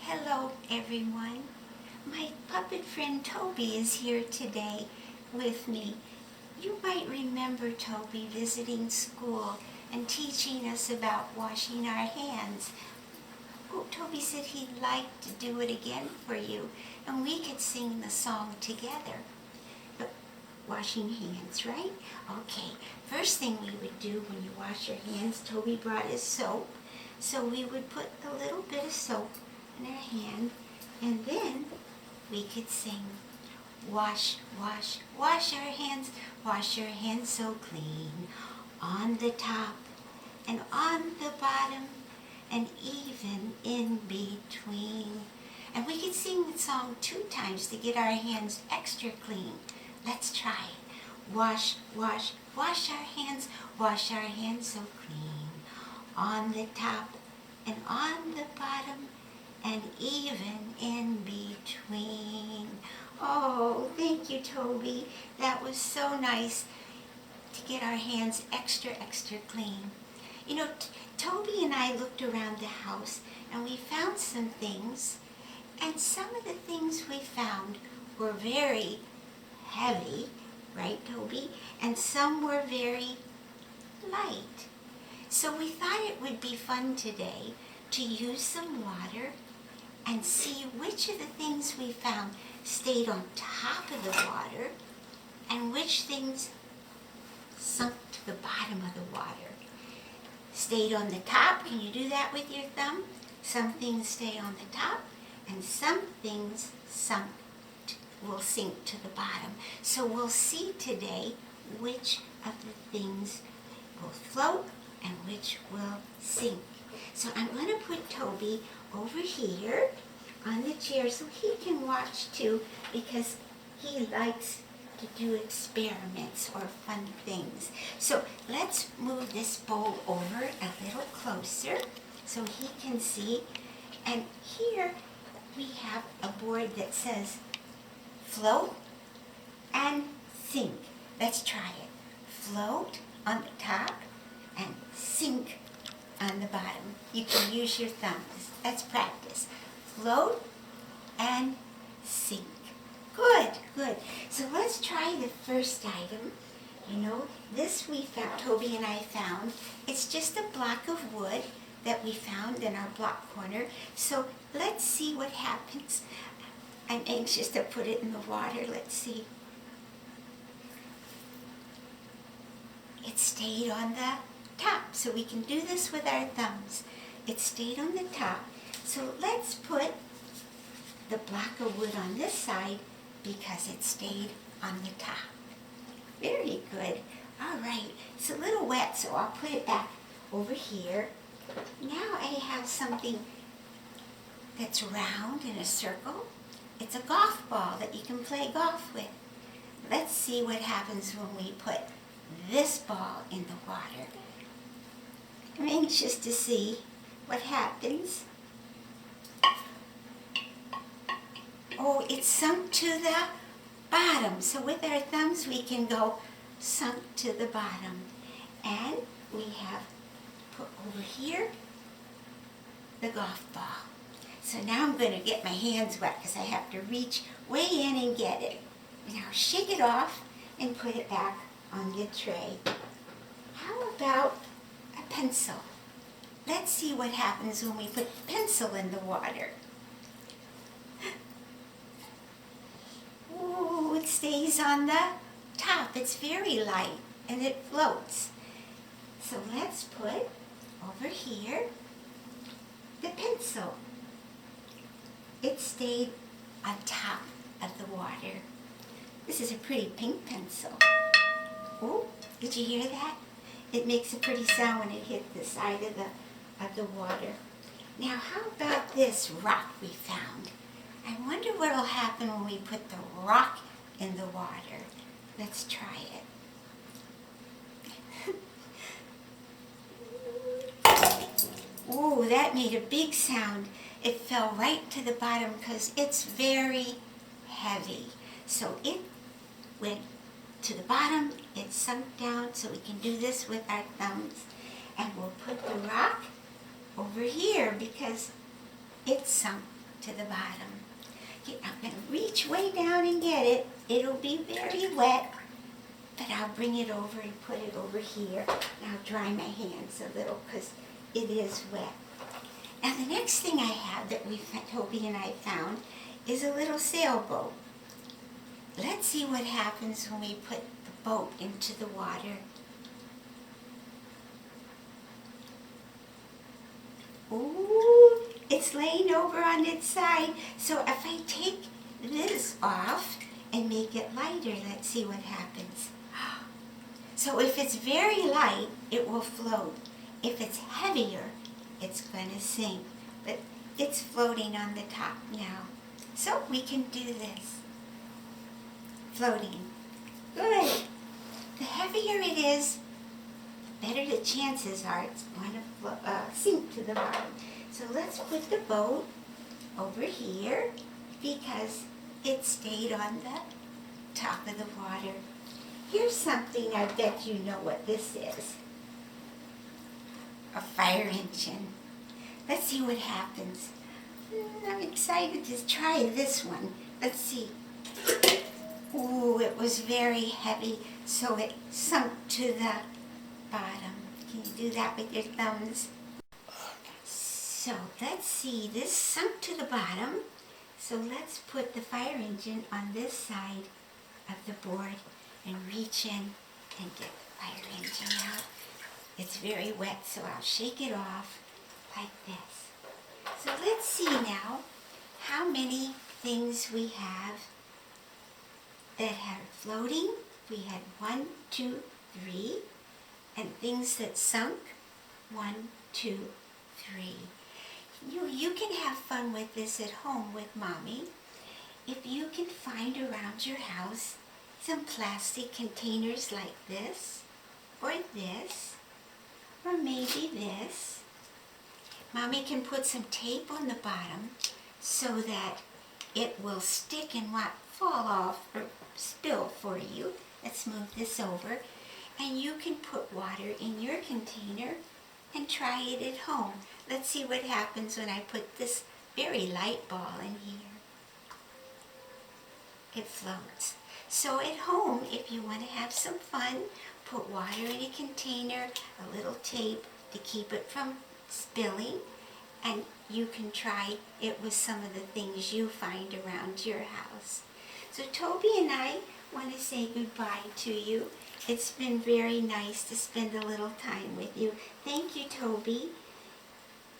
Hello everyone. My puppet friend Toby is here today with me. You might remember Toby visiting school and teaching us about washing our hands. Oh, Toby said he'd like to do it again for you and we could sing the song together. But washing hands, right? Okay, first thing we would do when you wash your hands, Toby brought his soap. So we would put a little bit of soap in our hand, and then we could sing, wash, wash, wash our hands so clean, on the top and on the bottom and even in between. And we could sing the song 2 times to get our hands extra clean. Let's try it. Wash, wash, wash our hands so clean, on the top and on the bottom and even in between. Oh, thank you, Toby. That was so nice to get our hands extra clean. You know, Toby and I looked around the house and we found some things, and some of the things we found were very heavy, right, Toby? And some were very light. So we thought it would be fun today to use some water and see which of the things we found stayed on top of the water and which things sunk to the bottom of the water. Stayed on the top, can you do that with your thumb? Some things stay on the top and some things will sink to the bottom. So we'll see today which of the things will float and which will sink. So I'm going to put Toby over here on the chair so he can watch too, because he likes to do experiments or fun things. So let's move this bowl over a little closer so he can see. And here we have a board that says float and sink. Let's try it. Float on the top and sink on the bottom. You can use your thumbs. Let's practice. Float and sink. Good, good. So let's try the first item. You know, this we found, Toby and I found. It's just a block of wood that we found in our block corner. So let's see what happens. I'm anxious to put it in the water. Let's see. It stayed on the top, so we can do this with our thumbs. It stayed on the top. So let's put the block of wood on this side because it stayed on the top. Very good. All right, it's a little wet, so I'll put it back over here. Now I have something that's round in a circle. It's a golf ball that you can play golf with. Let's see what happens when we put this ball in the water. I'm anxious to see what happens. Oh, it's sunk to the bottom. So with our thumbs we can go sunk to the bottom. And we have put over here the golf ball. So now I'm going to get my hands wet because I have to reach way in and get it. Now shake it off and put it back on the tray. How about a pencil? Let's see what happens when we put the pencil in the water. Ooh, it stays on the top. It's very light and it floats. So let's put over here the pencil. It stayed on top of the water. This is a pretty pink pencil. Oh, did you hear that? It makes a pretty sound when it hit the side of the water. Now, how about this rock we found? I wonder what will happen when we put the rock in the water. Let's try it. Ooh, that made a big sound. It fell right to the bottom because it's very heavy. So it went to the bottom, it sunk down, so we can do this with our thumbs. And we'll put the rock over here because it sunk to the bottom. I'm going to reach way down and get it. It'll be very wet, but I'll bring it over and put it over here. And I'll dry my hands a little because it is wet. Now the next thing I have that Toby and I found is a little sailboat. Let's see what happens when we put the boat into the water. Ooh, it's laying over on its side. So if I take this off and make it lighter, let's see what happens. So if it's very light, it will float. If it's heavier, it's going to sink. But it's floating on the top now. So we can do this. Floating. Good. The heavier it is, the better the chances are it's going to sink to the bottom. So let's put the boat over here because it stayed on the top of the water. Here's something I bet you know what this is. A fire engine. Let's see what happens. I'm excited to try this one. Let's see. Ooh, it was very heavy, so it sunk to the bottom. Can you do that with your thumbs? So let's see, this sunk to the bottom. So let's put the fire engine on this side of the board and reach in and get the fire engine out. It's very wet, so I'll shake it off like this. So let's see now how many things we have that are floating. We had 1, 2, 3, and things that sunk, 1, 2, 3. You can have fun with this at home with Mommy. If you can find around your house some plastic containers like this, or this, or maybe this. Mommy can put some tape on the bottom so that it will stick and not fall off or spill for you. Let's move this over. And you can put water in your container and try it at home. Let's see what happens when I put this very light ball in here. It floats. So at home, if you want to have some fun, put water in a container, a little tape to keep it from spilling, and you can try it with some of the things you find around your house. So Toby and I want to say goodbye to you. It's been very nice to spend a little time with you. Thank you, Toby,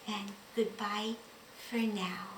and goodbye for now.